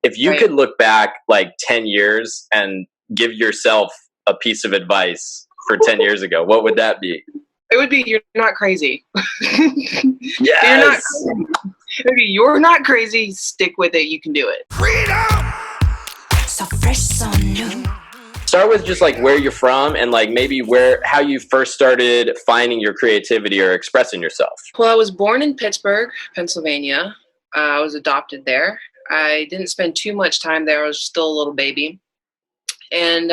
If you could look back like 10 years and give yourself a piece of advice for 10 years ago, what would that be? It would be, you're not crazy. Yes. You're not crazy. Stick with it. You can do it. Freedom! So fresh, so new. Start with just like where you're from and like maybe how you first started finding your creativity or expressing yourself. Well, I was born in Pittsburgh, Pennsylvania. I was adopted there. I didn't spend too much time there. I was still a little baby. And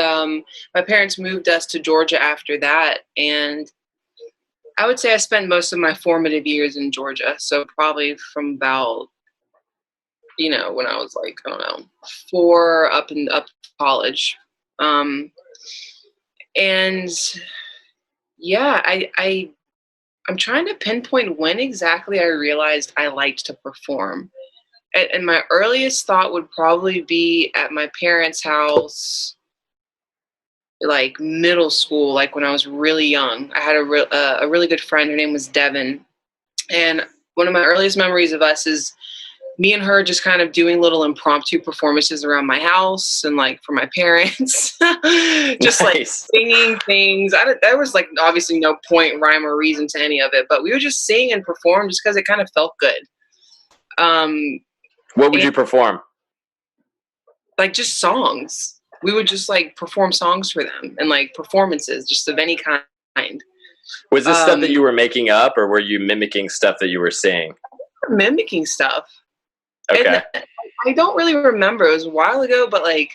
my parents moved us to Georgia after that. And I would say I spent most of my formative years in Georgia. So probably from about, when I was like, I don't know, 4 up to college. And yeah, I'm trying to pinpoint when exactly I realized I liked to perform. And my earliest thought would probably be at my parents' house, like middle school, like when I was really young. I had a really good friend. Her name was Devin. And one of my earliest memories of us is me and her just kind of doing little impromptu performances around my house and like for my parents, just nice. Like singing things. There was like obviously no point, rhyme or reason to any of it, but we would just sing and perform just because it kind of felt good. What would you perform? Like just songs. We would just like perform songs for them and like performances just of any kind. Was this stuff that you were making up or were you mimicking stuff that you were seeing? Mimicking stuff. Okay. And I don't really remember. It was a while ago, but like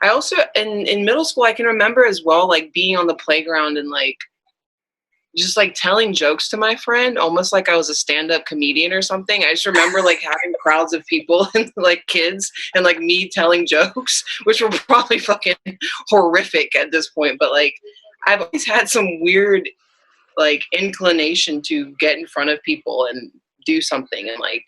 I also in middle school I can remember as well, like being on the playground and like just like telling jokes to my friend, almost like I was a stand-up comedian or something. I just remember like having crowds of people and like kids and like me telling jokes, which were probably fucking horrific at this point. But like I've always had some weird like inclination to get in front of people and do something and like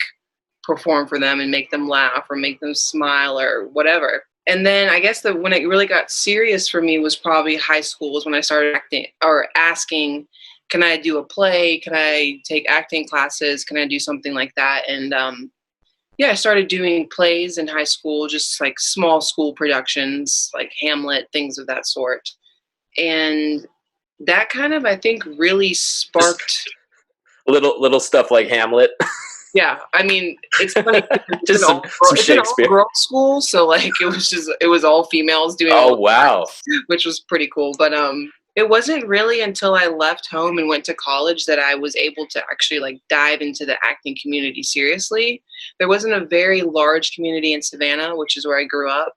perform for them and make them laugh or make them smile or whatever. And then I guess when it really got serious for me was probably high school, was when I started acting or asking, can I do a play? Can I take acting classes? Can I do something like that? And I started doing plays in high school, just like small school productions, like Hamlet, things of that sort. And that kind of, I think, really sparked little stuff like Hamlet. Yeah, I mean, it's funny. Just some Shakespeare. It's an all-girl school, so like it was all females doing. Oh wow, which was pretty cool. But it wasn't really until I left home and went to college that I was able to actually like dive into the acting community seriously. There wasn't a very large community in Savannah, which is where I grew up.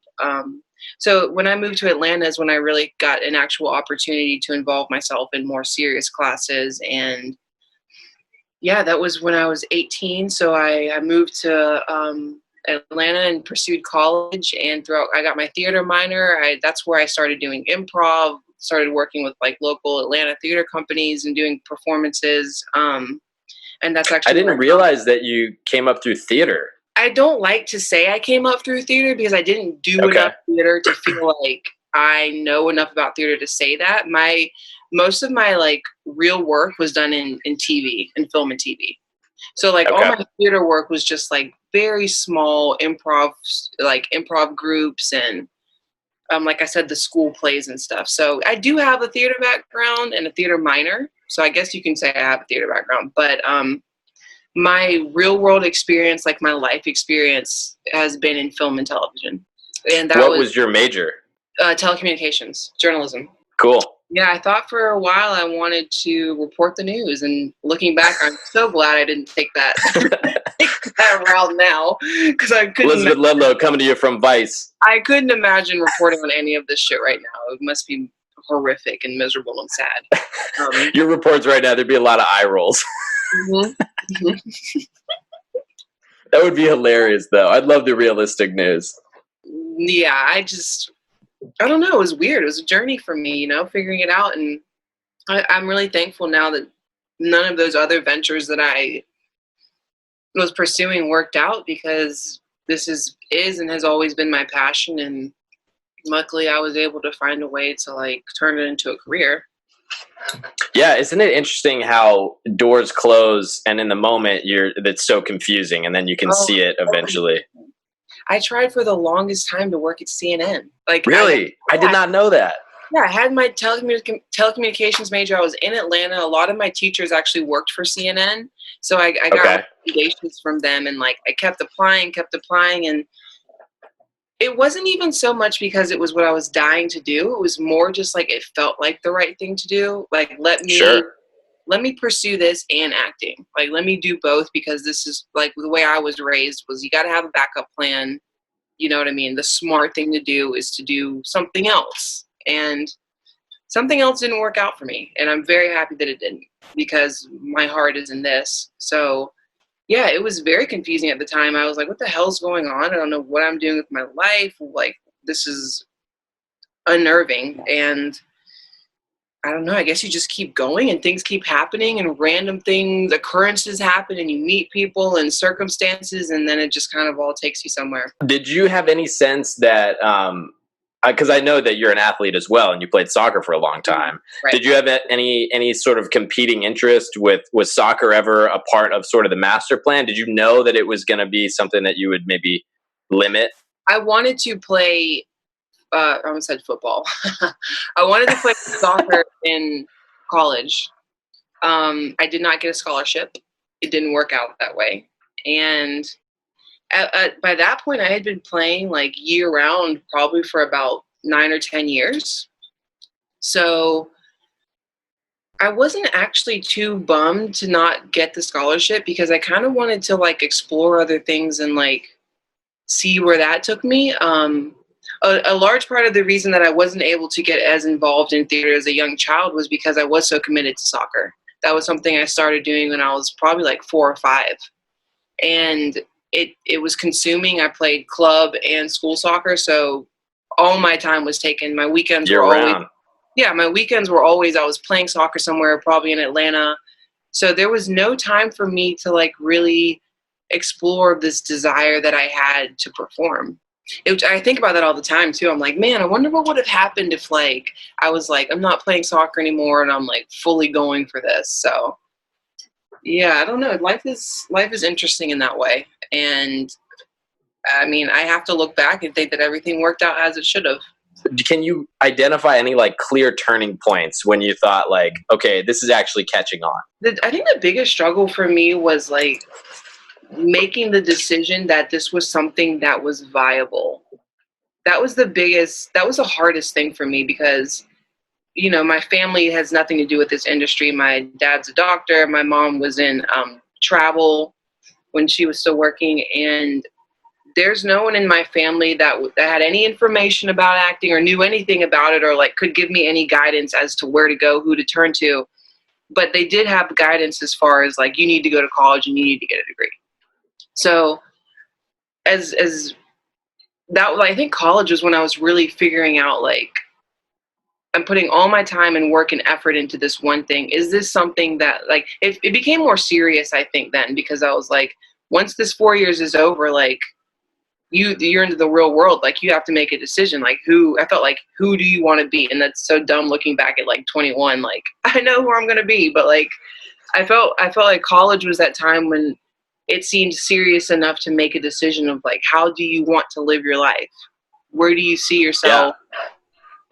So when I moved to Atlanta is when I really got an actual opportunity to involve myself in more serious classes. And yeah, that was when I was 18. So I moved to Atlanta and pursued college. And I got my theater minor. That's where I started doing improv, started working with like local Atlanta theater companies and doing performances. And that's actually— I didn't realize that you came up through theater. I don't like to say I came up through theater because I didn't do enough theater to feel like I know enough about theater to say that. Most of my like real work was done in TV and film and TV. So like all my theater work was just like very small improv groups and like I said, the school plays and stuff. So I do have a theater background and a theater minor. So I guess you can say I have a theater background, but my real world experience, like my life experience, has been in film and television. And what was your major? Telecommunications, journalism. Cool. Yeah, I thought for a while I wanted to report the news, and looking back, I'm so glad I didn't take that route now, because I couldn't. Elizabeth Ludlow coming to you from Vice. I couldn't imagine reporting on any of this shit right now. It must be horrific and miserable and sad. Your reports right now, there'd be a lot of eye rolls. Mm-hmm. That would be hilarious, though. I'd love the realistic news. Yeah, I don't know. It was weird. It was a journey for me, figuring it out. And I'm really thankful now that none of those other ventures that I was pursuing worked out, because this is and has always been my passion. And luckily I was able to find a way to like turn it into a career. Yeah, isn't it interesting how doors close and in the moment it's so confusing and then you can see it eventually. I tried for the longest time to work at CNN. Like, Really? I did not know that. Yeah, I had my telecommunications major. I was in Atlanta. A lot of my teachers actually worked for CNN. So I got recommendations from them, and like I kept applying. And it wasn't even so much because it was what I was dying to do. It was more just like it felt like the right thing to do. Like, let me pursue this and acting. Like, let me do both, because this is like the way I was raised was you got to have a backup plan. You know what I mean? The smart thing to do is to do something else. And something else didn't work out for me. And I'm very happy that it didn't, because my heart is in this. So yeah, it was very confusing at the time. I was like, what the hell's going on? I don't know what I'm doing with my life. Like, this is unnerving. And I don't know, I guess you just keep going and things keep happening and random things, occurrences happen, and you meet people and circumstances, and then it just kind of all takes you somewhere. Did you have any sense that, because I know that you're an athlete as well and you played soccer for a long time. Right. Did you have any sort of competing interest was soccer ever a part of sort of the master plan? Did you know that it was going to be something that you would maybe limit? I wanted to play I almost said football. I wanted to play soccer in college. I did not get a scholarship. It didn't work out that way. And by that point, I had been playing like year round, probably for about 9 or 10 years. So I wasn't actually too bummed to not get the scholarship, because I kind of wanted to like explore other things and like see where that took me. A large part of the reason that I wasn't able to get as involved in theater as a young child was because I was so committed to soccer. That was something I started doing when I was probably like 4 or 5. And it was consuming. I played club and school soccer, so all my time was taken. My weekends were always, I was playing soccer somewhere, probably in Atlanta. So there was no time for me to like really explore this desire that I had to perform. I think about that all the time too. I'm like, man, I wonder what would have happened if like I was like, I'm not playing soccer anymore and I'm like fully going for this. So yeah, I don't know. Life is interesting in that way. And I mean, I have to look back and think that everything worked out as it should have. Can you identify any like clear turning points when you thought like, okay, this is actually catching on? I think the biggest struggle for me was like making the decision that this was something that was viable. That was the hardest thing for me, because, you know, my family has nothing to do with this industry. My dad's a doctor. My mom was in travel when she was still working. And there's no one in my family that had any information about acting or knew anything about it, or like could give me any guidance as to where to go, who to turn to. But they did have guidance as far as like, you need to go to college and you need to get a degree. So as that, I think college was when I was really figuring out, like, I'm putting all my time and work and effort into this one thing. Is this something that, like, it became more serious, I think, then, because I was like, once this 4 years is over, like, you're into the real world. Like, you have to make a decision. Like, who do you want to be? And that's so dumb looking back at like 21. Like, I know who I'm going to be, but like, I felt like college was that time when it seemed serious enough to make a decision of like, how do you want to live your life? Where do you see yourself? Yeah.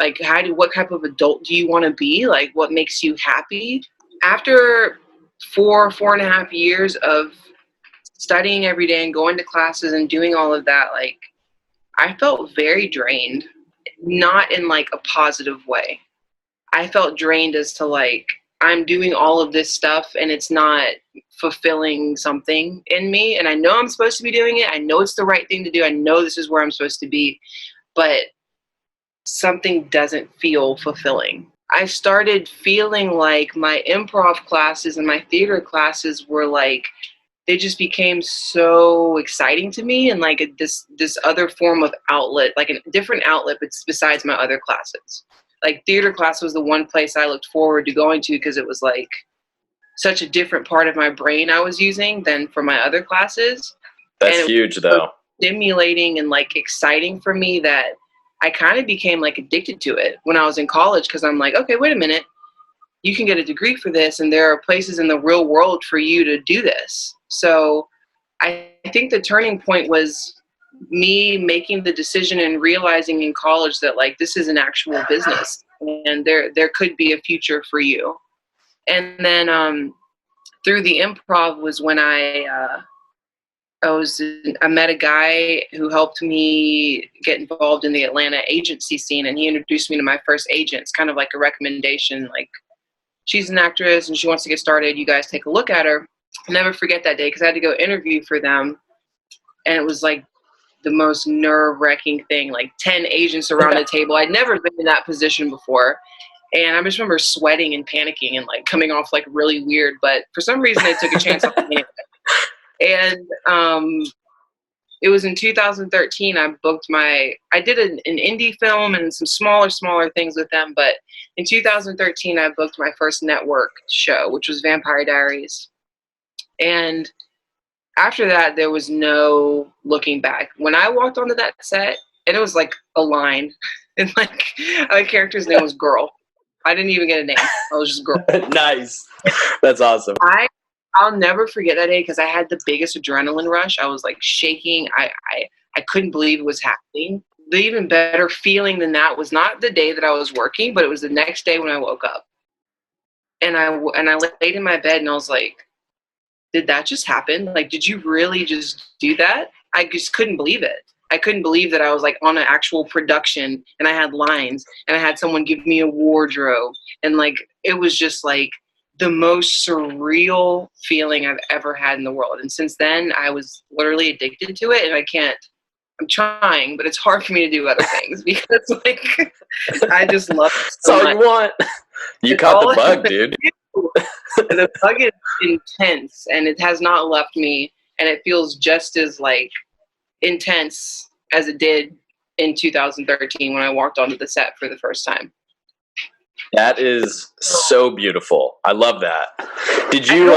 Like, what type of adult do you want to be? Like, what makes you happy? After 4.5 years of studying every day and going to classes and doing all of that, like, I felt very drained, not in like a positive way. I felt drained as to like, I'm doing all of this stuff and it's not fulfilling something in me. And I know I'm supposed to be doing it. I know it's the right thing to do. I know this is where I'm supposed to be, but something doesn't feel fulfilling. I started feeling like my improv classes and my theater classes were like, they just became so exciting to me, and like this other form of outlet, like a different outlet, but besides my other classes. Like, theater class was the one place I looked forward to going to, because it was like such a different part of my brain I was using than for my other classes. That's huge, though. Stimulating and like exciting for me that I kind of became like addicted to it when I was in college, because I'm like, okay, wait a minute, you can get a degree for this, and there are places in the real world for you to do this. So I think the turning point was me making the decision and realizing in college that like this is an actual business and there could be a future for you. And then through the improv was when I met a guy who helped me get involved in the Atlanta agency scene, and he introduced me to my first agent. It's kind of like a recommendation, like, she's an actress and she wants to get started. You guys take a look at her. I'll never forget that day because I had to go interview for them. And it was like the most nerve-wracking thing, like 10 agents around the table. I'd never been in that position before. And I just remember sweating and panicking and like coming off like really weird. But for some reason, I took a chance on me. And it was in 2013, I did an indie film and some smaller things with them. But in 2013, I booked my first network show, which was Vampire Diaries. And after that, there was no looking back. When I walked onto that set, and it was like a line, and like my character's name was Girl. I didn't even get a name. I was just Girl. Nice. That's awesome. I'll never forget that day because I had the biggest adrenaline rush. I was like shaking. I couldn't believe it was happening. The even better feeling than that was not the day that I was working, but it was the next day when I woke up. And I laid in my bed and I was like, did that just happen? Like, did you really just do that? I just couldn't believe it. I couldn't believe that I was like on an actual production and I had lines and I had someone give me a wardrobe. And like, it was just like the most surreal feeling I've ever had in the world. And since then I was literally addicted to it, and I'm trying, but it's hard for me to do other things because like, I just love it so That's all much. you want. You caught the bug, dude. The bug is intense and it has not left me, and it feels just as like intense as it did in 2013 when I walked onto the set for the first time. That is so beautiful. I love that. Did you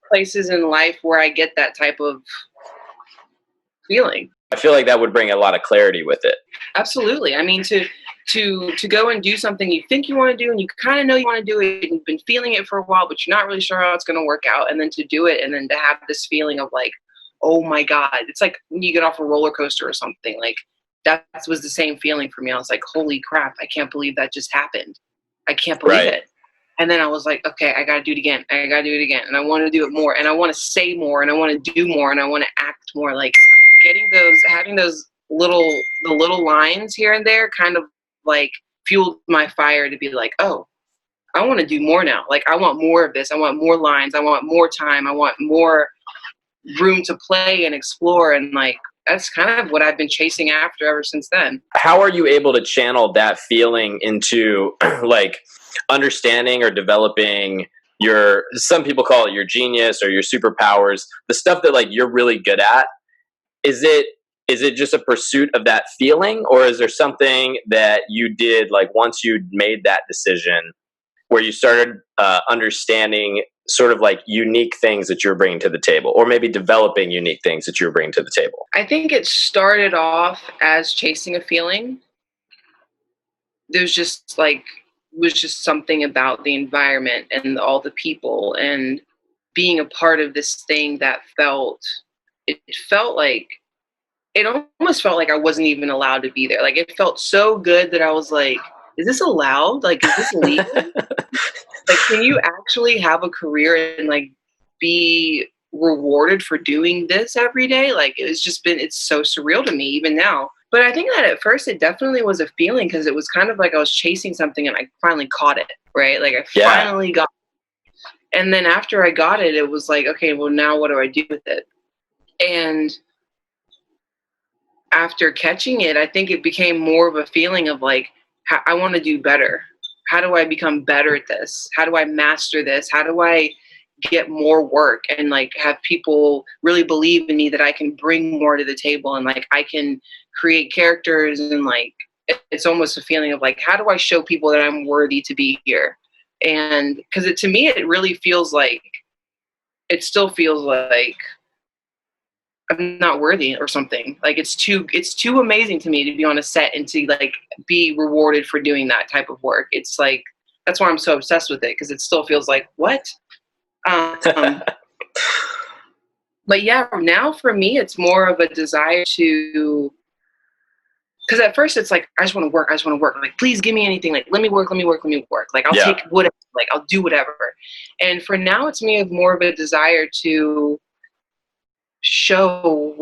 places in life where I get that type of feeling? I feel like that would bring a lot of clarity with it. Absolutely. I mean, to go and do something you think you want to do and you kind of know you want to do it and you've been feeling it for a while, but you're not really sure how it's going to work out. And then to do it and then to have this feeling of like, oh my God, it's like when you get off a roller coaster or something. Like that was the same feeling for me. I was like, holy crap, I can't believe that just happened. I can't believe it. And then I was like, okay, I got to do it again. I got to do it again. And I want to do it more. And I want to say more. And I want to do more. And I want to act more. Like having those little lines here and there kind of like fueled my fire to be like, oh, I want to do more now. Like, I want more of this. I want more lines. I want more time. I want more room to play and explore. And like, that's kind of what I've been chasing after ever since then. How are you able to channel that feeling into like understanding or developing some people call it your genius or your superpowers, the stuff that like you're really good at? Is it just a pursuit of that feeling, or is there something that you did like once you made that decision where you started understanding sort of like unique things that you're bringing to the table, or maybe developing unique things that you're bringing to the table? I think it started off as chasing a feeling. Was just something about the environment and all the people and being a part of this thing that it almost felt like I wasn't even allowed to be there. Like, it felt so good that I was like, is this allowed? Like, is this legal? Like, can you actually have a career and like be rewarded for doing this every day? Like, it's so surreal to me even now. But I think that at first it definitely was a feeling because it was kind of like I was chasing something and I finally caught it, right? Like, finally got it. And then after I got it, it was like, okay, well, now what do I do with it? And after catching it, I think it became more of a feeling of like, I want to do better. How do I become better at this? How do I master this? How do I get more work and like have people really believe in me that I can bring more to the table and like I can create characters and like it's almost a feeling of like, how do I show people that I'm worthy to be here? And because to me, it really feels like, it still feels like I'm not worthy or something. Like it's too amazing to me to be on a set and to like be rewarded for doing that type of work. It's like, that's why I'm so obsessed with it. Cause it still feels like, what? But yeah, now for me, it's more of a desire to, because at first it's like, I just want to work. I just want to work. Like, please give me anything. Like, let me work, let me work, let me work. Like, I'll Yeah. take whatever, like, I'll do whatever. And for now, it's me of more of a desire to show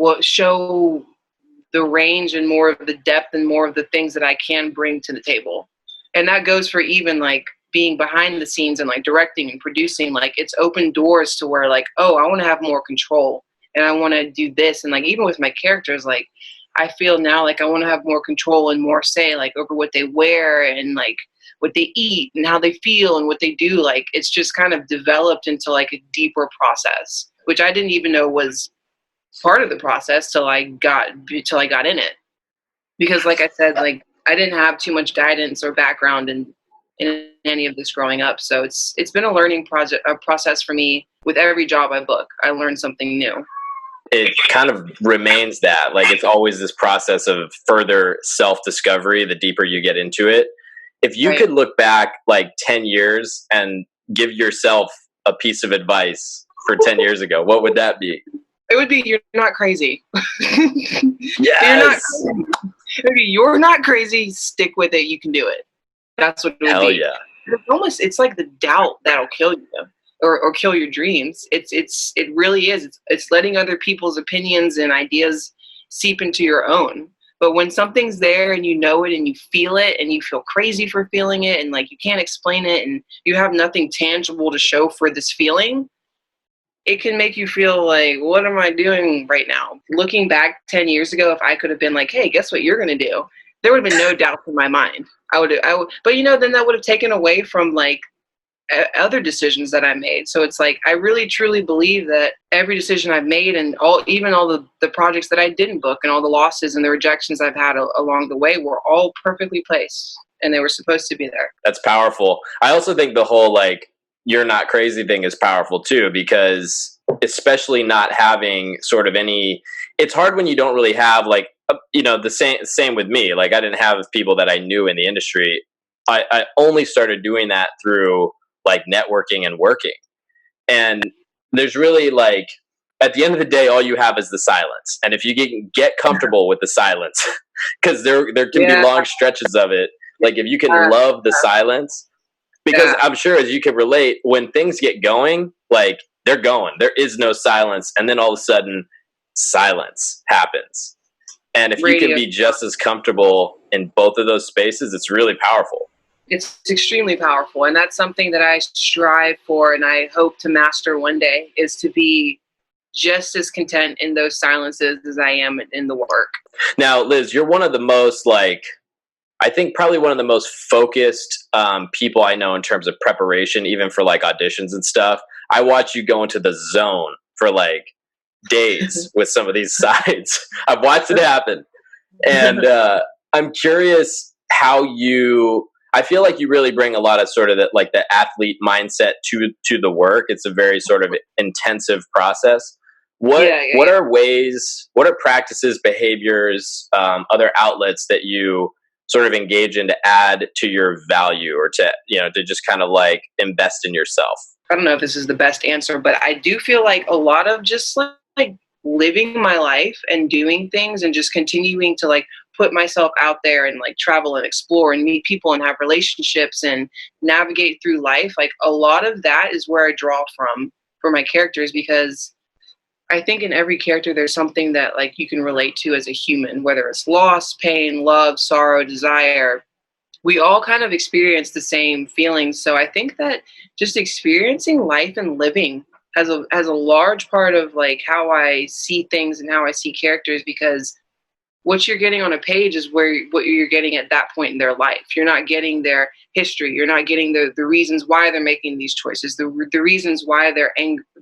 the range and more of the depth and more of the things that I can bring to the table. And that goes for even like being behind the scenes and like directing and producing. Like, it's opened doors to where like, oh, I want to have more control and I want to do this. And like, even with my characters, like, I feel now like I want to have more control and more say like over what they wear and like what they eat and how they feel and what they do. Like, it's just kind of developed into like a deeper process, which I didn't even know was part of the process till I got in it. Because like I said, like, I didn't have too much guidance or background in any of this growing up. So it's been a learning process for me. With every job I book, I learn something new. It kind of remains that, like, it's always this process of further self-discovery the deeper you get into it. If you Right. could look back like 10 years and give yourself a piece of advice for 10 years ago, what would that be? It would be, you're not crazy. Yes. You're not crazy. It would be, you're not crazy. Stick with it. You can do it. That's what it would Hell be. yeah. It's like the doubt that'll kill you or kill your dreams. It really is. It's letting other people's opinions and ideas seep into your own. But when something's there and you know it and you feel it and you feel crazy for feeling it and like you can't explain it and you have nothing tangible to show for this feeling, it can make you feel like, what am I doing right now? Looking back 10 years ago, if I could have been like, hey, guess what you're going to do? There would have been no doubt in my mind. I would, but then that would have taken away from like other decisions that I made. So it's like, I really truly believe that every decision I've made and even all the projects that I didn't book and all the losses and the rejections I've had along the way were all perfectly placed and they were supposed to be there. That's powerful. I also think the whole like you're not crazy thing is powerful too, because especially not having sort of any, it's hard when you don't really have like, the same with me. Like, I didn't have people that I knew in the industry. I only started doing that through like networking and working. And there's really like, at the end of the day, all you have is the silence. And if you get comfortable with the silence, because there can be long stretches of it. Like, if you can love the silence, because I'm sure as you can relate, when things get going, like, they're going, there is no silence. And then all of a sudden silence happens. And if you can be just as comfortable in both of those spaces, it's really powerful. It's extremely powerful. And that's something that I strive for and I hope to master one day, is to be just as content in those silences as I am in the work. Now, Liz, you're one of the most I think probably one of the most focused people I know in terms of preparation, even for like auditions and stuff. I watch you go into the zone for like days with some of these sides. I've watched it happen. And I'm curious how I feel like you really bring a lot of sort of the athlete mindset to the work. It's a very sort of intensive process. What are practices, behaviors, other outlets that you sort of engage in to add to your value or to just kind of like invest in yourself? I don't know if this is the best answer, but I do feel like a lot of just like living my life and doing things and just continuing to like put myself out there and like travel and explore and meet people and have relationships and navigate through life. Like, a lot of that is where I draw from for my characters, because I think in every character there's something that like you can relate to as a human, whether it's loss, pain, love, sorrow, desire. We all kind of experience the same feelings. So I think that just experiencing life and living has a large part of like how I see things and how I see characters, because what you're getting on a page is what you're getting at that point in their life. You're not getting their history. You're not getting the reasons why they're making these choices, the reasons why they're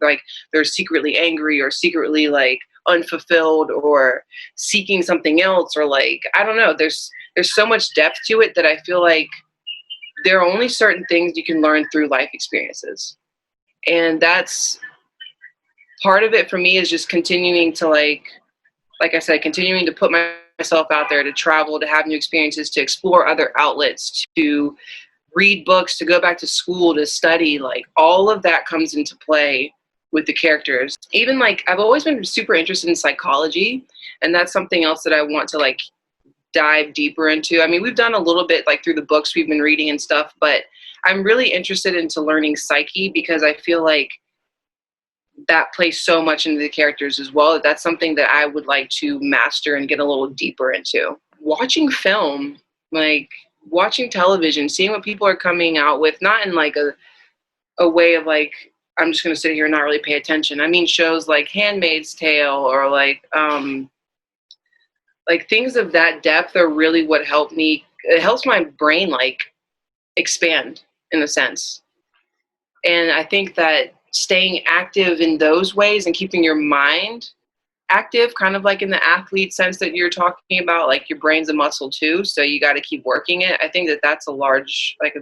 like they're secretly angry or secretly like unfulfilled or seeking something else, or like, I don't know. There's so much depth to it that I feel like there are only certain things you can learn through life experiences. And that's part of it for me, is just continuing to like I said, continuing to put myself out there, to travel, to have new experiences, to explore other outlets, to read books, to go back to school, to study. Like, all of that comes into play with the characters. Even like I've always been super interested in psychology, and that's something else that I want to like dive deeper into. I mean, we've done a little bit like through the books we've been reading and stuff, but I'm really interested into learning psyche because I feel like that plays so much into the characters as well. That's something that I would like to master and get a little deeper into. Watching film, like watching television, seeing what people are coming out with, not in like a way of like, I'm just going to sit here and not really pay attention. I mean, shows like Handmaid's Tale or like things of that depth are really what helped me. It helps my brain like expand in a sense. And I think that staying active in those ways and keeping your mind active, kind of like in the athlete sense that you're talking about, like your brain's a muscle too, so you got to keep working it. I think that that's a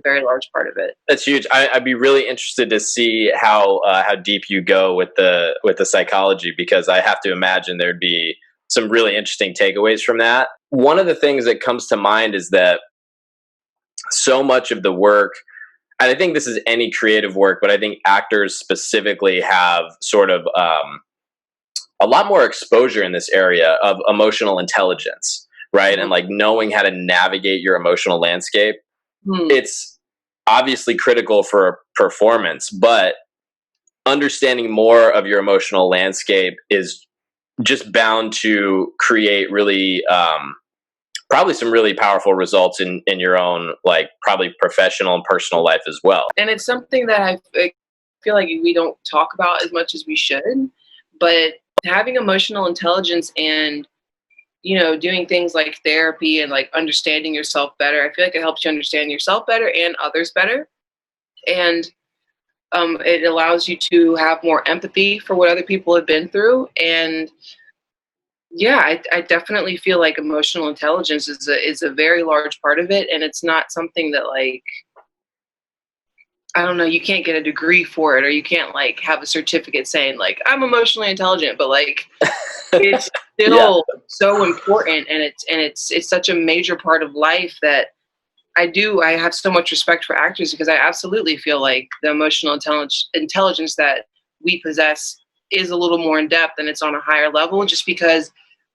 very large part of it. That's huge. I'd be really interested to see how deep you go with the psychology, because I have to imagine there'd be some really interesting takeaways from that. One of the things that comes to mind is that so much of the work, and I think this is any creative work, but I think actors specifically have sort of a lot more exposure in this area of emotional intelligence, right? And like knowing how to navigate your emotional landscape. It's obviously critical for a performance, but understanding more of your emotional landscape is just bound to create really probably some really powerful results in your own, like, probably professional and personal life as well. And it's something that I feel like we don't talk about as much as we should, but having emotional intelligence and, you know, doing things like therapy and like understanding yourself better, I feel like it helps you understand yourself better and others better. And it allows you to have more empathy for what other people have been through. And yeah, I definitely feel like emotional intelligence is a very large part of it. And it's not something that, like, I don't know, you can't get a degree for it, or you can't like have a certificate saying like, I'm emotionally intelligent, but like it's still so important. And it's such a major part of life that I have so much respect for actors, because I absolutely feel like the emotional intelligence that we possess is a little more in depth and it's on a higher level, just because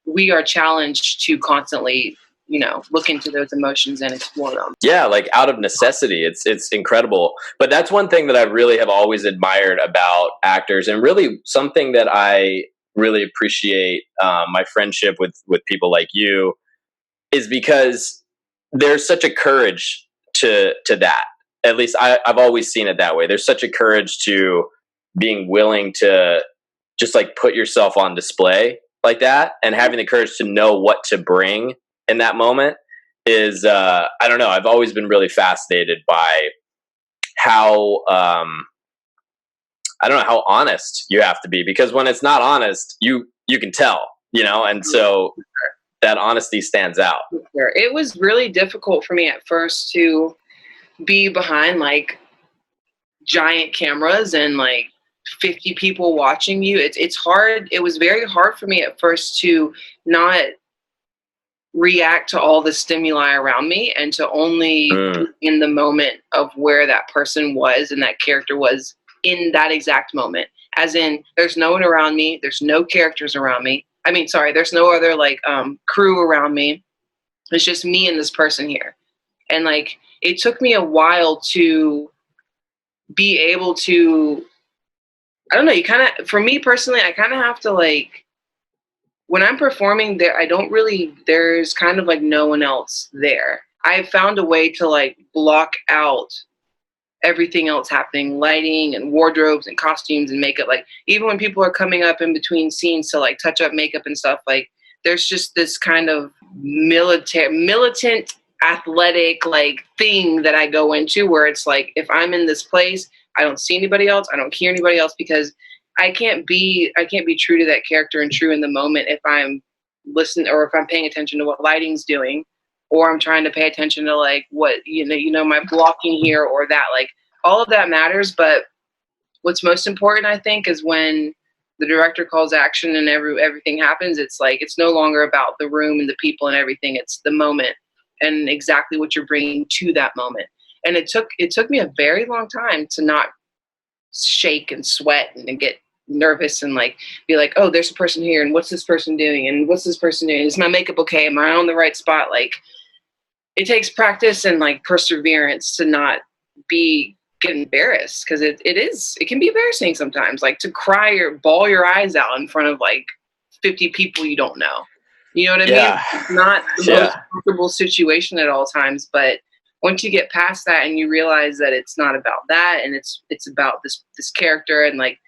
we are challenged to constantly, you know, look into those emotions and explore them. Yeah, like out of necessity. It's incredible. But that's one thing that I really have always admired about actors, and really something that I really appreciate my friendship with people like you, is because there's such a courage to that. At least I've always seen it that way. There's such a courage to being willing to just like put yourself on display like that, and having the courage to know what to bring in that moment is, I don't know, I've always been really fascinated by how, I don't know, how honest you have to be, because when it's not honest, you can tell, you know, and so that honesty stands out. It was really difficult for me at first to be behind like giant cameras and like 50 people watching you. It's hard. It was very hard for me at first to not react to all the stimuli around me and to only be in the moment of where that person was and that character was in that exact moment. As in, there's no one around me. There's no characters around me. I mean, sorry, there's no other like crew around me. It's just me and this person here. And like, it took me a while to be able to, I don't know, you kind of, for me personally, I kind of have to like, when I'm performing there, there's kind of like no one else there. I found a way to like block out everything else happening, lighting and wardrobes and costumes and makeup. Like even when people are coming up in between scenes to like touch up makeup and stuff, like there's just this kind of militant athletic like thing that I go into where it's like, if I'm in this place, I don't see anybody else. I don't hear anybody else, because I can't be true to that character and true in the moment if I'm listening or if I'm paying attention to what lighting's doing, or I'm trying to pay attention to like what, you know, my blocking here or that, like all of that matters. But what's most important, I think, is when the director calls action and everything happens, it's like, it's no longer about the room and the people and everything. It's the moment and exactly what you're bringing to that moment. And it took me a very long time to not shake and sweat and get nervous and like be like, oh, there's a person here, and what's this person doing, and what's this person doing? Is my makeup okay? Am I on the right spot? Like, it takes practice and like perseverance to not get embarrassed, because it can be embarrassing sometimes, like to cry or bawl your eyes out in front of like 50 people you don't know. You know what I mean? It's not the most comfortable situation at all times, but once you get past that and you realize that it's not about that, and it's about this character, and like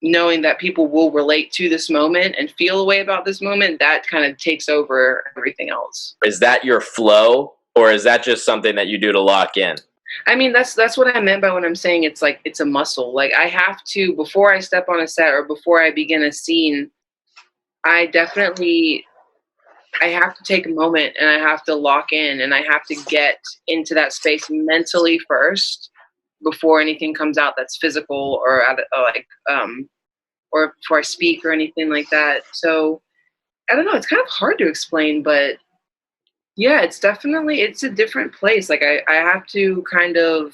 knowing that people will relate to this moment and feel a way about this moment, that kind of takes over everything else. Is that your flow, or is that just something that you do to lock in? I mean, that's what I meant by when I'm saying it's like, it's a muscle. Like, I have to, before I step on a set or before I begin a scene, I have to take a moment, and I have to lock in, and I have to get into that space mentally first before anything comes out that's physical or or before I speak or anything like that. So I don't know, it's kind of hard to explain, but yeah, it's a different place. Like I have to kind of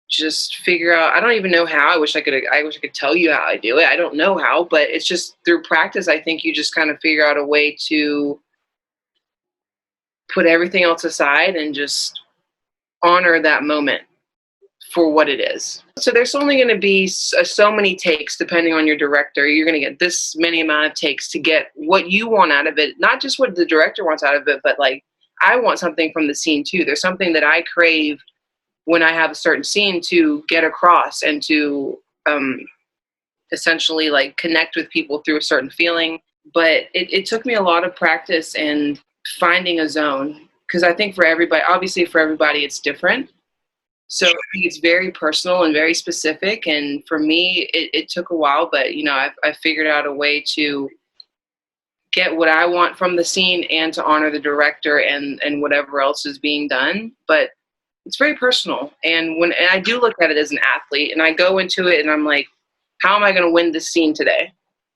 just figure out, I don't even know how. I wish I could tell you how I do it. I don't know how, but it's just through practice. I think you just kind of figure out a way to put everything else aside and just honor that moment for what it is. So there's only going to be so many takes depending on your director. You're going to get this many amount of takes to get what you want out of it, not just what the director wants out of it, but like, I want something from the scene too. There's something that I crave when I have a certain scene to get across, and to essentially like connect with people through a certain feeling. But it took me a lot of practice and finding a zone, because I think for everybody, it's different. So I think it's very personal and very specific. And for me, it took a while, but I figured out a way to get what I want from the scene and to honor the director and whatever else is being done. But it's very personal. And I do look at it as an athlete, and I go into it and I'm like, how am I going to win this scene today?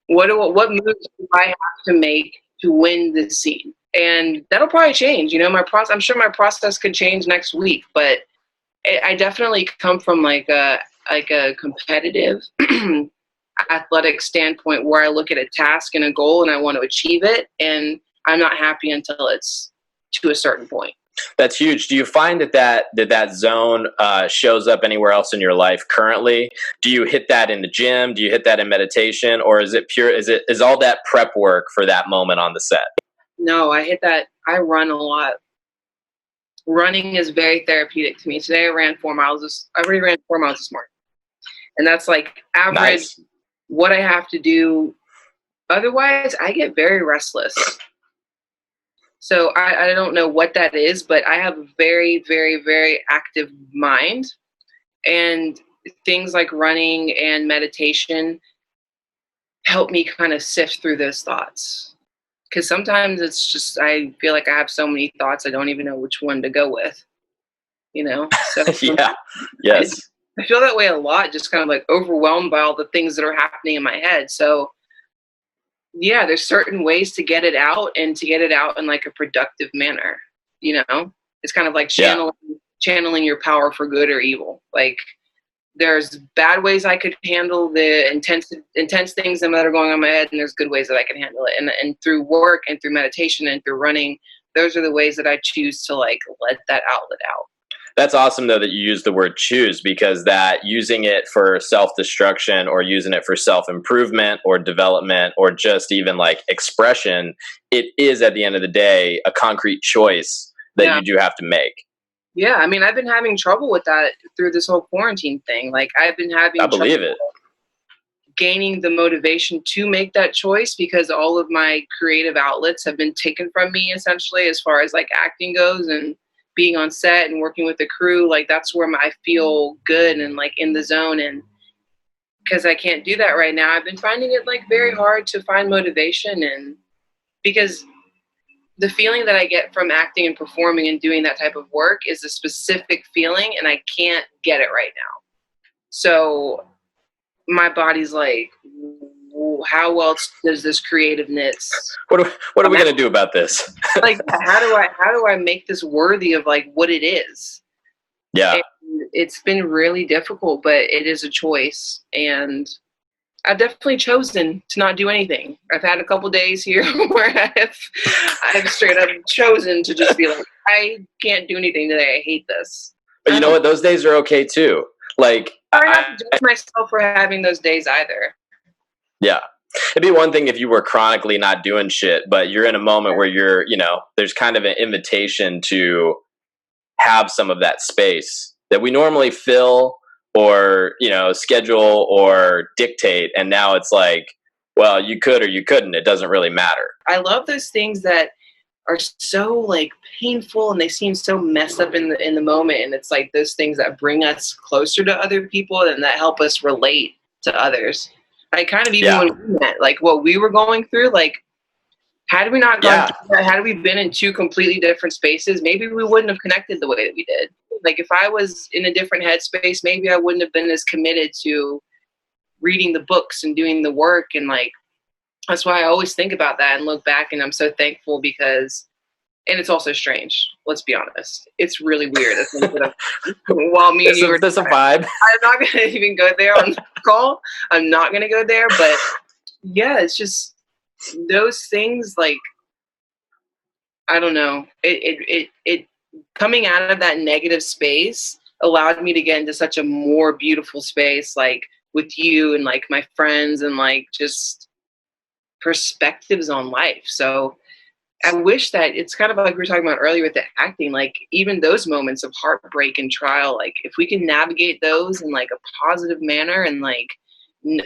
What moves do I have to make to win this scene? And that'll probably change. I'm sure my process could change next week, but I definitely come from like a competitive athletic standpoint, where I look at a task and a goal and I want to achieve it, and I'm not happy until it's to a certain point. That's huge. Do you find that zone shows up anywhere else in your life currently? Do you hit that in the gym? Do you hit that in meditation? Or is it pure, is all that prep work for that moment on the set? No, I hit that. I run a lot. Running is very therapeutic to me. Today I ran 4 miles. I already ran 4 miles this morning. And that's like average. Nice. What I have to do. Otherwise, I get very restless. So I don't know what that is, but I have a very, very, very active mind. And things like running and meditation help me kind of sift through those thoughts. Because sometimes it's just, I feel like I have so many thoughts, I don't even know which one to go with, So yeah, yes. I feel that way a lot, just kind of like overwhelmed by all the things that are happening in my head. So yeah, there's certain ways to get it out, and to get it out in like a productive manner. It's kind of like channeling your power for good or evil. Like, there's bad ways I could handle the intense things that are going on in my head, and there's good ways that I can handle it. And through work and through meditation and through running, those are the ways that I choose to like let that outlet out. That's awesome, though, that you use the word choose, because that using it for self-destruction or using it for self-improvement or development or just even like expression, it is at the end of the day a concrete choice that you do have to make. Yeah, I mean, I've been having trouble with that through this whole quarantine thing. Like, I've been having trouble gaining the motivation to make that choice, because all of my creative outlets have been taken from me, essentially, as far as like acting goes, and being on set and working with the crew. Like, that's where I feel good and like in the zone. And because I can't do that right now, I've been finding it like very hard to find motivation. And because the feeling that I get from acting and performing and doing that type of work is a specific feeling, and I can't get it right now. So my body's like, how else does this creativeness? What are we going to do about this? Like, how do I make this worthy of like what it is? Yeah. And it's been really difficult, but it is a choice. And I've definitely chosen to not do anything. I've had a couple days here where I've straight up chosen to just be like, I can't do anything today. I hate this. But you know what? Those days are okay too. Like, I try not to judge myself for having those days either. Yeah. It'd be one thing if you were chronically not doing shit, but you're in a moment where you're, there's kind of an invitation to have some of that space that we normally fill or, schedule or dictate. And now it's like, well, you could or you couldn't. It doesn't really matter. I love those things that are so like painful and they seem so messed up in the moment. And it's like those things that bring us closer to other people and that help us relate to others. Like kind of even when we met, like what we were going through, like had we not gone through that, had we been in two completely different spaces, maybe we wouldn't have connected the way that we did. Like if I was in a different headspace, maybe I wouldn't have been as committed to reading the books and doing the work. And like, that's why I always think about that and look back, and I'm so thankful because, and it's also strange. Let's be honest. It's really weird. While me and you were, there's a vibe. I'm not going to even go there on the call. I'm not going to go there, but yeah, it's just those things. Like, I don't know. It coming out of that negative space allowed me to get into such a more beautiful space, like with you and like my friends and like just perspectives on life. So I wish that it's kind of like we were talking about earlier with the acting, like even those moments of heartbreak and trial, like if we can navigate those in like a positive manner and like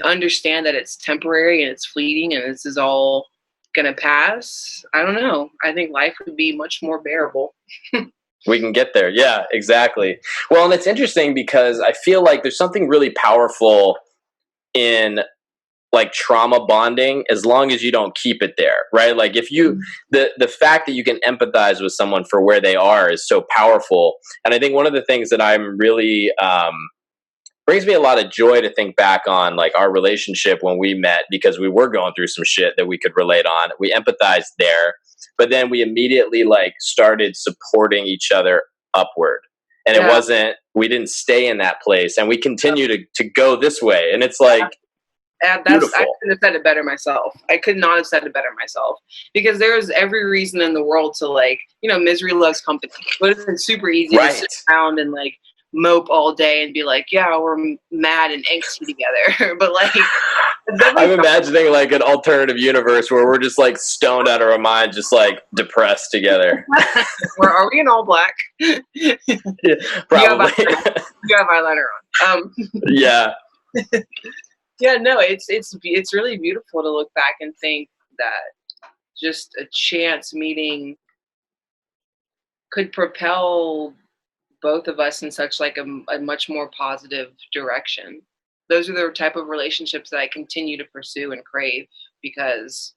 understand that it's temporary and it's fleeting and this is all gonna pass, I don't know. I think life would be much more bearable. We can get there. Yeah, exactly. Well, and it's interesting because I feel like there's something really powerful in like trauma bonding as long as you don't keep it there, right? Like if you, the fact that you can empathize with someone for where they are is so powerful. And I think one of the things that I'm really, brings me a lot of joy to think back on like our relationship when we met, because we were going through some shit that we could relate on. We empathized there, but then we immediately like started supporting each other upward. And it wasn't, we didn't stay in that place and we continue to go this way. And it's like, I couldn't have said it better myself. I could not have said it better myself, because there's every reason in the world to like, misery loves company. It would have been super easy to sit around and like mope all day and be like, yeah, we're mad and angsty together. But like, I'm imagining like an alternative universe where we're just like stoned out of our mind, just like depressed together. Where are we in all black? Yeah, probably. You have eyeliner on. Yeah. Yeah, no, it's really beautiful to look back and think that just a chance meeting could propel both of us in such like a much more positive direction. Those are the type of relationships that I continue to pursue and crave, because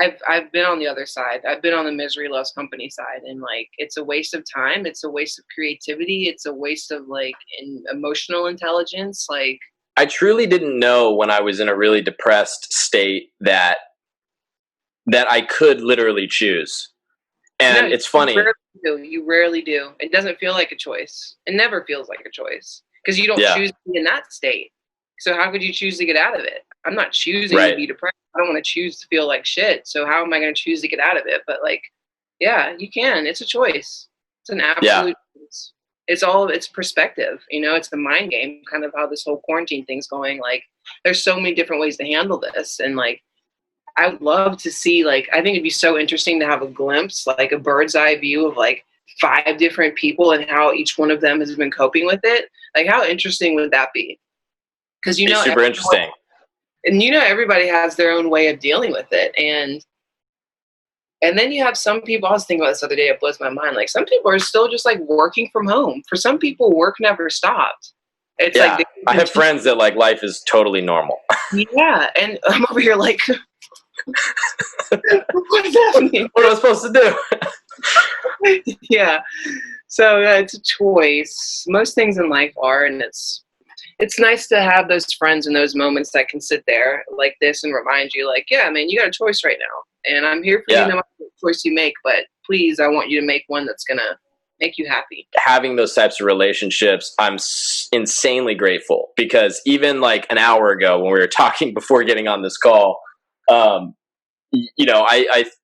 I've been on the other side. I've been on the misery loves company side, and like it's a waste of time, it's a waste of creativity, it's a waste of like emotional intelligence. Like I truly didn't know when I was in a really depressed state that I could literally choose. And it's funny. You rarely do. It doesn't feel like a choice. It never feels like a choice because you don't choose to be in that state. So how could you choose to get out of it? I'm not choosing to be depressed. I don't want to choose to feel like shit. So how am I going to choose to get out of it? But like, yeah, you can. It's a choice. It's an absolute choice. It's perspective, it's the mind game, kind of how this whole quarantine thing's going. Like there's so many different ways to handle this. And like, I would love to see, like, I think it'd be so interesting to have a glimpse, like a bird's eye view of like 5 different people and how each one of them has been coping with it. Like how interesting would that be? Because, it's super interesting. And everybody has their own way of dealing with it. And then you have some people, I was thinking about this the other day, it blows my mind. Like some people are still just like working from home. For some people, work never stopped. It's like I have friends that like life is totally normal. Yeah, and I'm over here like, what does that mean? What am I supposed to do? Yeah. So it's a choice. Most things in life are, and it's nice to have those friends in those moments that can sit there like this and remind you, like, yeah, man, you got a choice right now. And I'm here for you no matter what choice you make, but please, I want you to make one that's going to make you happy. Having those types of relationships, I'm insanely grateful, because even like an hour ago when we were talking before getting on this call,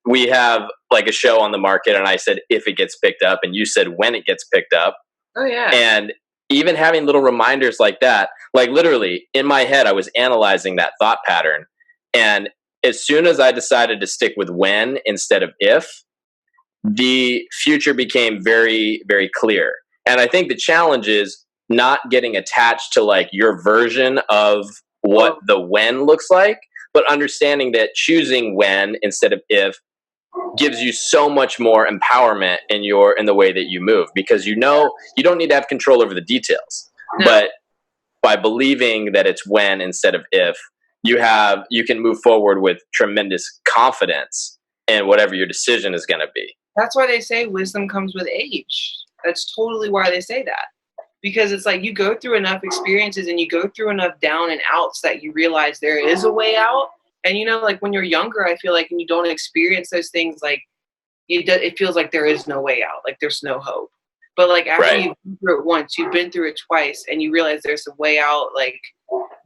we have like a show on the market, and I said, if it gets picked up, and you said when it gets picked up. Oh yeah. And even having little reminders like that, like literally in my head, I was analyzing that thought pattern. And as soon as I decided to stick with when instead of if, the future became very, very clear. And I think the challenge is not getting attached to like your version of what the when looks like, but understanding that choosing when instead of if gives you so much more empowerment in the way that you move, because you don't need to have control over the details. No. But by believing that it's when instead of if, you can move forward with tremendous confidence in whatever your decision is going to be. That's why they say wisdom comes with age. That's totally why they say that. Because it's like you go through enough experiences and you go through enough down and outs that you realize there is a way out. And, like when you're younger, I feel like when you don't experience those things, like it feels like there is no way out, like there's no hope. But like after you've been through it once, you've been through it twice, and you realize there's a way out, like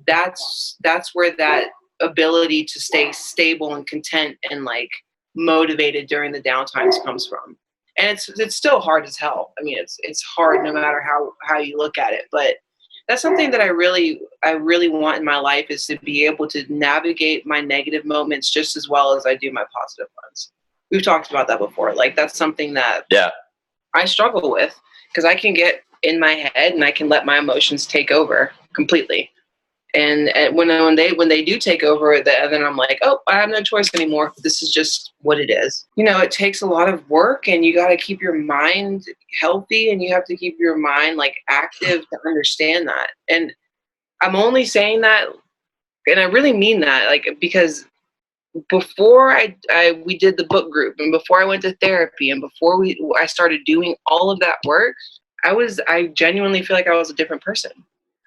that's where that ability to stay stable and content and like motivated during the downtimes comes from. And it's still hard as hell. I mean, it's hard no matter how you look at it. But that's something that I really want in my life, is to be able to navigate my negative moments just as well as I do my positive ones. We've talked about that before. Like that's something that I struggle with, because I can get in my head and I can let my emotions take over completely. And when they do take over, then I'm like, oh, I have no choice anymore. This is just what it is. It takes a lot of work, and you got to keep your mind healthy, and you have to keep your mind like active to understand that. And I'm only saying that, and I really mean that, like, because before we did the book group, and before I went to therapy, and before I started doing all of that work, I genuinely feel like I was a different person.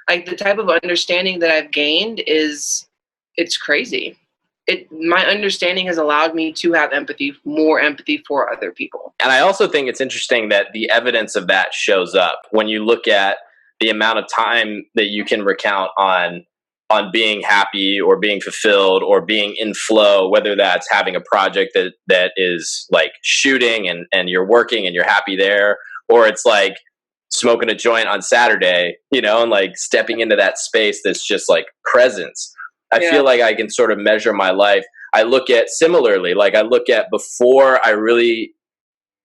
Like the type of understanding that I've gained it's crazy. My understanding has allowed me to have more empathy for other people. And I also think it's interesting that the evidence of that shows up when you look at the amount of time that you can recount on being happy or being fulfilled or being in flow, whether that's having a project that is like shooting and you're working and you're happy there, or it's like smoking a joint on Saturday, and like stepping into that space that's just like presence. I feel like I can sort of measure my life. I look at before I really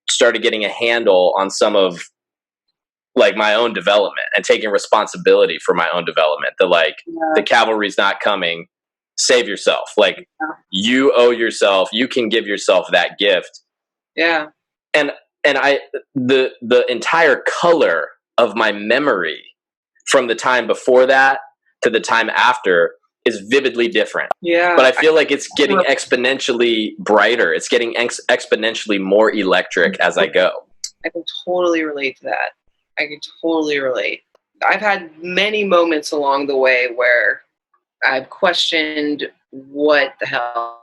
started getting a handle on some of like my own development and taking responsibility for my own development. The cavalry's not coming. Save yourself. Like you owe yourself. You can give yourself that gift. Yeah. And the entire color of my memory from the time before that to the time after is vividly different. Yeah. But I feel like it's getting exponentially brighter. It's getting exponentially more electric as I go. I can totally relate to that. I can totally relate. I've had many moments along the way where I've questioned what the hell.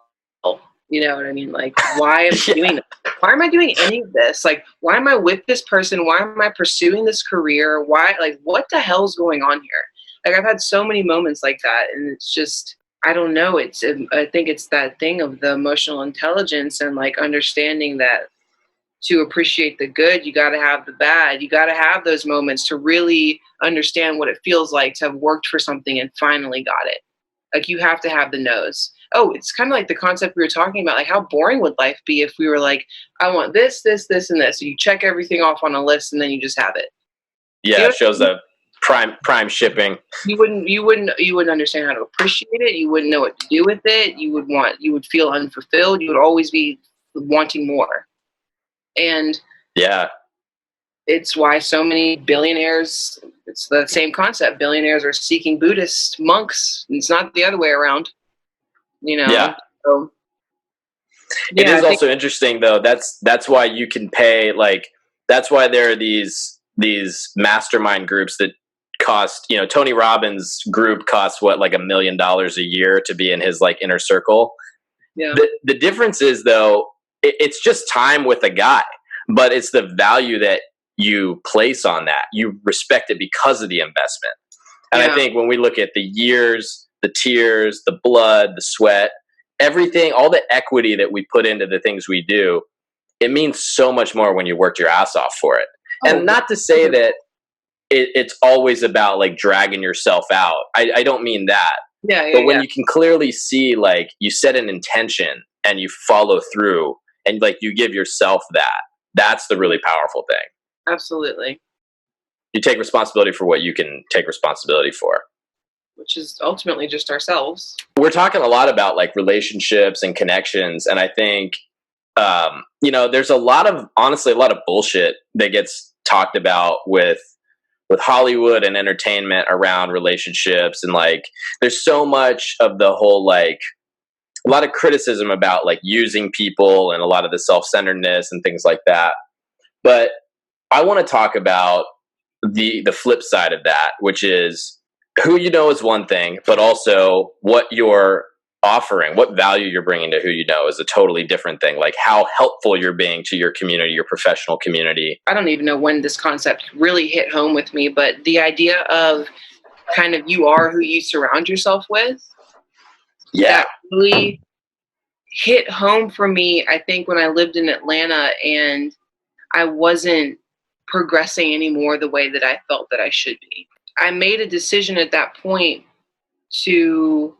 You know what I mean? Like, why am I doing this? Why am I doing any of this? Like, why am I with this person? Why am I pursuing this career? Why, like, what the hell's going on here? Like, I've had so many moments like that, and it's just, I don't know. I think it's that thing of the emotional intelligence and like understanding that to appreciate the good, you got to have the bad. You got to have those moments to really understand what it feels like to have worked for something and finally got it. Like, you have to have the no's. Oh, it's kind of like the concept we were talking about. Like, how boring would life be if we were like, I want this, this, this, and this. So you check everything off on a list and then you just have it. Yeah, it shows up prime shipping. You wouldn't understand how to appreciate it. You wouldn't know what to do with it. You would feel unfulfilled. You would always be wanting more. And yeah, it's why so many billionaires, it's the same concept. Billionaires are seeking Buddhist monks. It's not the other way around. Yeah. So, it is also interesting though. That's why you can pay, like, that's why there are these mastermind groups that cost, Tony Robbins' group costs like $1 million a year to be in his like inner circle. Yeah. The difference is though, it's just time with a guy, but it's the value that you place on that. You respect it because of the investment. And I think when we look at the years, the tears, the blood, the sweat, everything, all the equity that we put into the things we do, it means so much more when you worked your ass off for it. And not to say that it's always about like dragging yourself out. I don't mean that. But when you can clearly see, like, you set an intention and you follow through and like you give yourself that, that's the really powerful thing. Absolutely. You take responsibility for what you can take responsibility for, which is ultimately just ourselves. We're talking a lot about like relationships and connections. And I think, there's honestly a lot of bullshit that gets talked about with Hollywood and entertainment around relationships. And like, there's so much of the whole, like, a lot of criticism about like using people and a lot of the self-centeredness and things like that. But I want to talk about the flip side of that, which is who you know is one thing, but also what you're offering, what value you're bringing to who you know is a totally different thing. Like how helpful you're being to your community, your professional community. I don't even know when this concept really hit home with me, but the idea of kind of you are who you surround yourself with. Yeah. That really hit home for me, I think, when I lived in Atlanta and I wasn't progressing anymore the way that I felt that I should be. I made a decision at that point to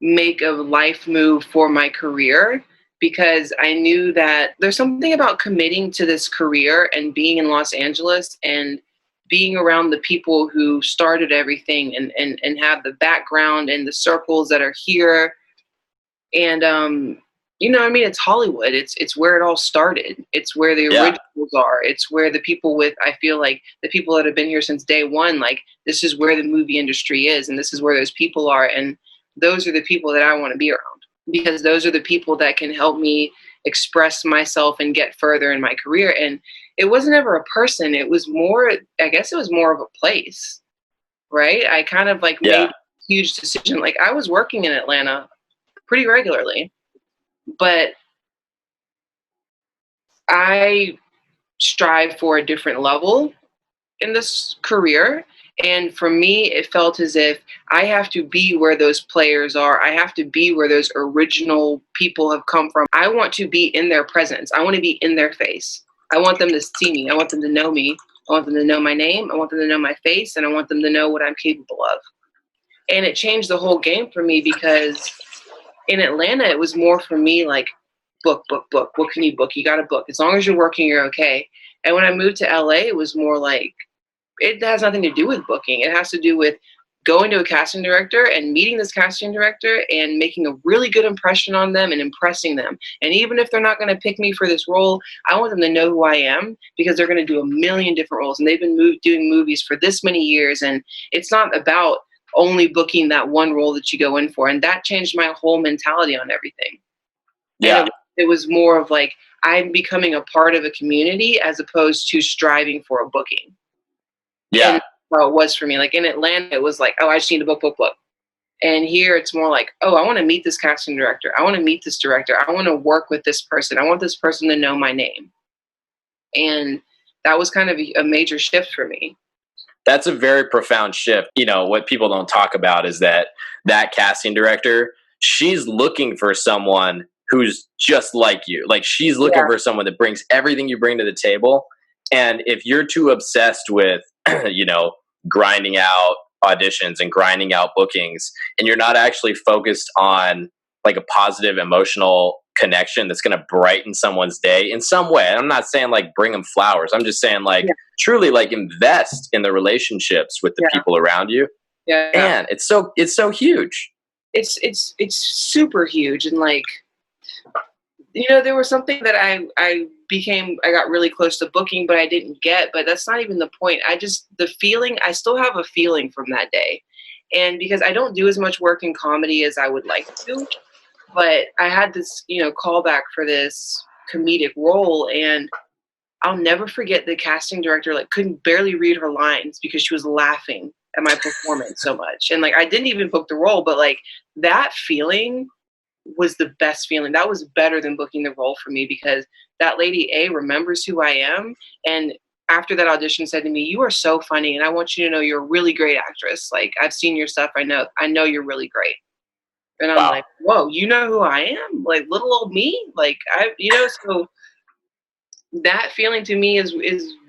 make a life move for my career because I knew that there's something about committing to this career and being in Los Angeles and being around the people who started everything and have the background and the circles that are here. And, it's Hollywood. It's where it all started. It's where the originals are. It's where the people I feel like the people that have been here since day one, like this is where the movie industry is and this is where those people are. And those are the people that I want to be around because those are the people that can help me express myself and get further in my career. And it wasn't ever a person. It was more, I guess it was more of a place, right? I kind of like made a huge decision. Like I was working in Atlanta pretty regularly, but I strive for a different level in this career. And for me, it felt as if I have to be where those players are. I have to be where those original people have come from. I want to be in their presence. I want to be in their face. I want them to see me. I want them to know me. I want them to know my name. I want them to know my face. And I want them to know what I'm capable of. And it changed the whole game for me because in Atlanta, it was more for me like book. What can you book? You got to book. As long as you're working, you're okay. And when I moved to LA, it was more like, it has nothing to do with booking. It has to do with going to a casting director and meeting this casting director and making a really good impression on them and impressing them. And even if they're not going to pick me for this role, I want them to know who I am because they're going to do a million different roles. And they've been doing movies for this many years. And it's not about only booking that one role that you go in for. And that changed my whole mentality on everything. Yeah. And it was more of like, I'm becoming a part of a community as opposed to striving for a booking. Yeah. And how it was for me. Like in Atlanta, it was like, oh, I just need to book. And here it's more like, oh, I want to meet this casting director. I want to meet this director. I want to work with this person. I want this person to know my name. And that was kind of a major shift for me. That's a very profound shift. What people don't talk about is that casting director, she's looking for someone who's just like you. Like she's looking for someone that brings everything you bring to the table. And if you're too obsessed with, grinding out auditions and grinding out bookings, and you're not actually focused on like a positive emotional connection that's going to brighten someone's day in some way. And I'm not saying like bring them flowers. I'm just saying like truly like invest in the relationships with the people around you. Yeah. And it's so huge. It's super huge. And like, there was something that I got really close to booking, but I didn't get, but that's not even the point. I still have a feeling from that day. And because I don't do as much work in comedy as I would like to, but I had this, callback for this comedic role. And I'll never forget the casting director, like couldn't barely read her lines because she was laughing at my performance so much. And like, I didn't even book the role, but like that feeling was the best feeling. That was better than booking the role for me because that lady remembers who I am, and after that audition said to me, "You are so funny, and I want you to know you're a really great actress. Like, I've seen your stuff. I know you're really great." And I'm Wow. like, "Whoa, you know who I am? Like, little old me? Like, so that feeling to me is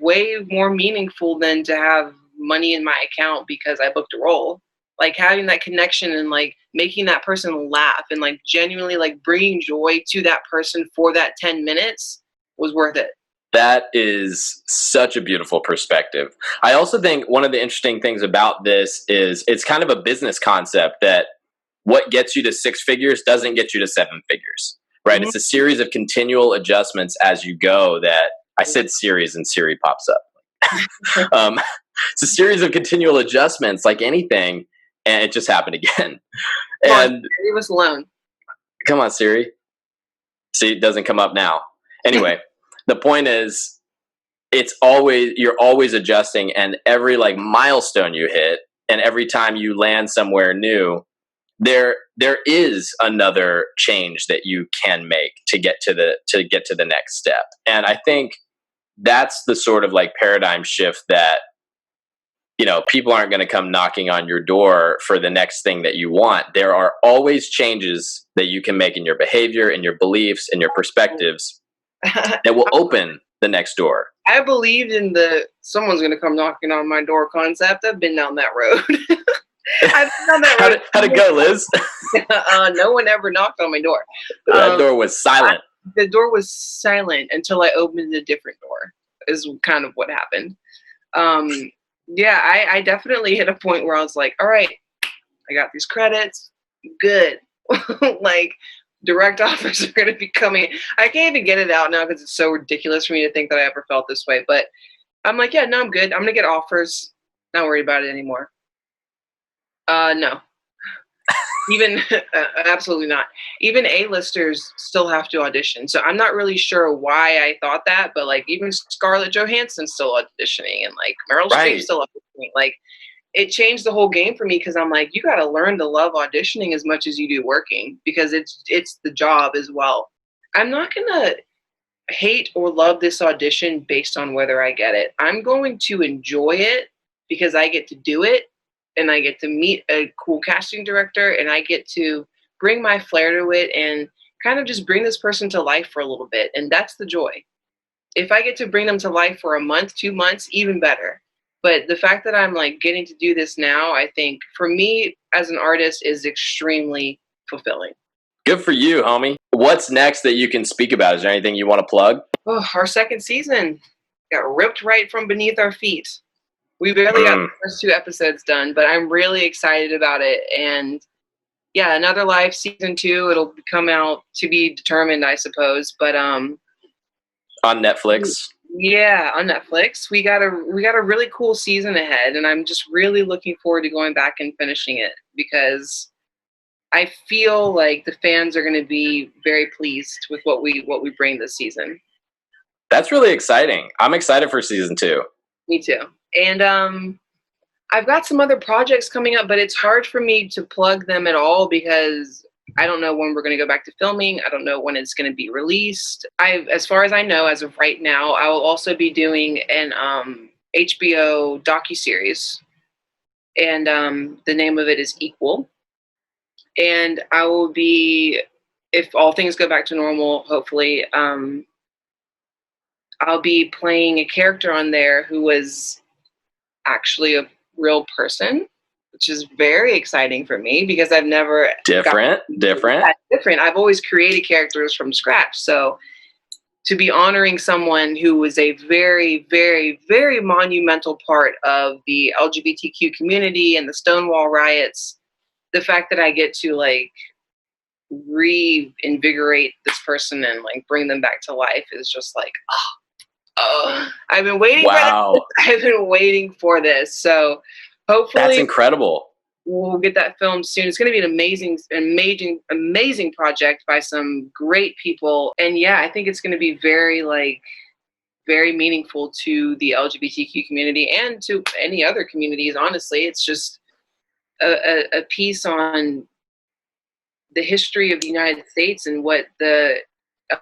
way more meaningful than to have money in my account because I booked a role. Like, having that connection and like making that person laugh and like genuinely like bringing joy to that person for that 10 minutes was worth it." That is such a beautiful perspective. I also think one of the interesting things about this is it's kind of a business concept that what gets you to six figures doesn't get you to seven figures, right? Mhm. It's a series of continual adjustments as you go that I said series and Siri pops up. It's a series of continual adjustments like anything, and it just happened again. Come on, And leave us alone. come on, Siri. See, it doesn't come up now. Anyway, the point is you're always adjusting, and every like milestone you hit and every time you land somewhere new, there is another change that you can make to get to the next step. And I think that's the sort of like paradigm shift that people aren't going to come knocking on your door for the next thing that you want. There are always changes that you can make in your behavior, in your beliefs, in your perspectives that will open the next door. I believed in the someone's going to come knocking on my door concept. I've been down that road. I've been down that road. How'd it go, Liz? No one ever knocked on my door. That door was silent. The door was silent until I opened a different door, is kind of what happened. Yeah, I definitely hit a point where I was like, all right, I got these credits. Good. Like, direct offers are going to be coming. I can't even get it out now because it's so ridiculous for me to think that I ever felt this way. But I'm like, yeah, no, I'm good. I'm going to get offers. Not worried about it anymore. No. Even absolutely not. Even A-listers still have to audition. So I'm not really sure why I thought that, but like even Scarlett Johansson's still auditioning and like Meryl Streep's still auditioning. Like, it changed the whole game for me because I'm like, you got to learn to love auditioning as much as you do working because it's the job as well. I'm not going to hate or love this audition based on whether I get it. I'm going to enjoy it because I get to do it and I get to meet a cool casting director and I get to bring my flair to it and kind of just bring this person to life for a little bit. And that's the joy. If I get to bring them to life for a month, 2 months, even better. But the fact that I'm like getting to do this now, I think for me as an artist is extremely fulfilling. Good for you, homie. What's next that you can speak about? Is there anything you want to plug? Oh, our second season got ripped right from beneath our feet. We barely got the first 2 episodes done, but I'm really excited about it. And yeah, Another Life season 2, it'll come out to be determined, I suppose. But on Netflix. Yeah, on Netflix. We got a really cool season ahead, and I'm just really looking forward to going back and finishing it because I feel like the fans are going to be very pleased with what we bring this season. That's really exciting. I'm excited for season 2. Me too. And I've got some other projects coming up, but it's hard for me to plug them at all because I don't know when we're going to go back to filming. I don't know when it's going to be released. As far as I know, as of right now, I will also be doing an HBO docuseries, and the name of it is Equal. And I will be, if all things go back to normal, hopefully, I'll be playing a character on there who was actually a real person, which is very exciting for me because I've never different. I've always created characters from scratch. So to be honoring someone who was a very, very, very monumental part of the LGBTQ community and the Stonewall riots, the fact that I get to like reinvigorate this person and like bring them back to life is just like, oh, I've been waiting for this. I've been waiting for this. So hopefully that's incredible. We'll get that filmed soon. It's going to be an amazing project by some great people. And yeah, I think it's going to be very meaningful to the LGBTQ community and to any other communities. Honestly, it's just a piece on the history of the United States and what the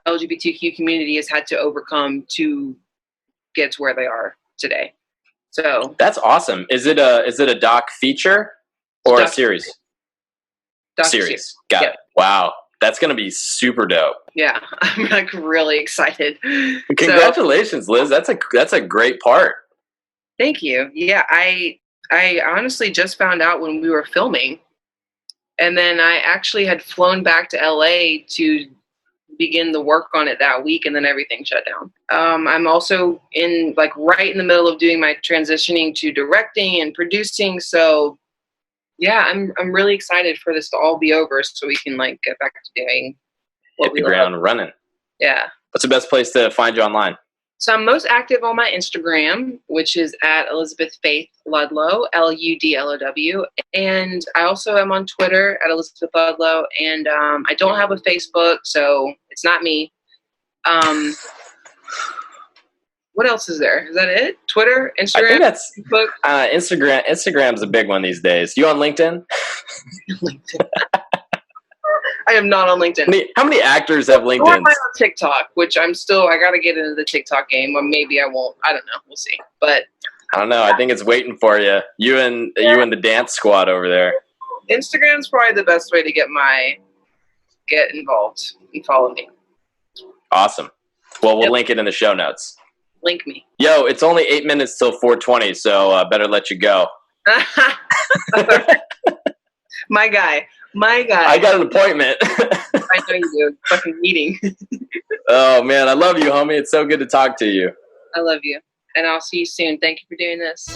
LGBTQ community has had to overcome to get to where they are. today. So that's awesome. Is it a doc feature or a series? Series. Got it. Wow. That's going to be super dope. Yeah. I'm like really excited. Congratulations, Liz. That's a great part. Thank you. Yeah. I honestly just found out when we were filming, and then I actually had flown back to LA to begin the work on it that week, and then everything shut down. I'm also right in the middle of doing my transitioning to directing and producing. So yeah, I'm really excited for this to all be over so we can like get back to doing what we love. Hit the ground running. Yeah. What's the best place to find you online? So I'm most active on my Instagram, which is at Elizabeth Faith Ludlow, Ludlow. And I also am on Twitter at Elizabeth Ludlow. And I don't have a Facebook, so it's not me. What else is there? Is that it? Twitter, Instagram, I think that's Facebook? Instagram's a big one these days. You on LinkedIn? LinkedIn. I am not on LinkedIn. How many actors have LinkedIn? Or am I on TikTok, which I got to get into the TikTok game, or maybe I won't. I don't know. We'll see. But I don't know. I think it's waiting for you. You and the dance squad over there. Instagram's probably the best way to get involved and follow me. Awesome. Well, we'll link it in the show notes. Link me. Yo, it's only 8 minutes till 4:20, so better let you go. My guy. I got an appointment. I know you do. Fucking meeting. Oh, man. I love you, homie. It's so good to talk to you. I love you. And I'll see you soon. Thank you for doing this.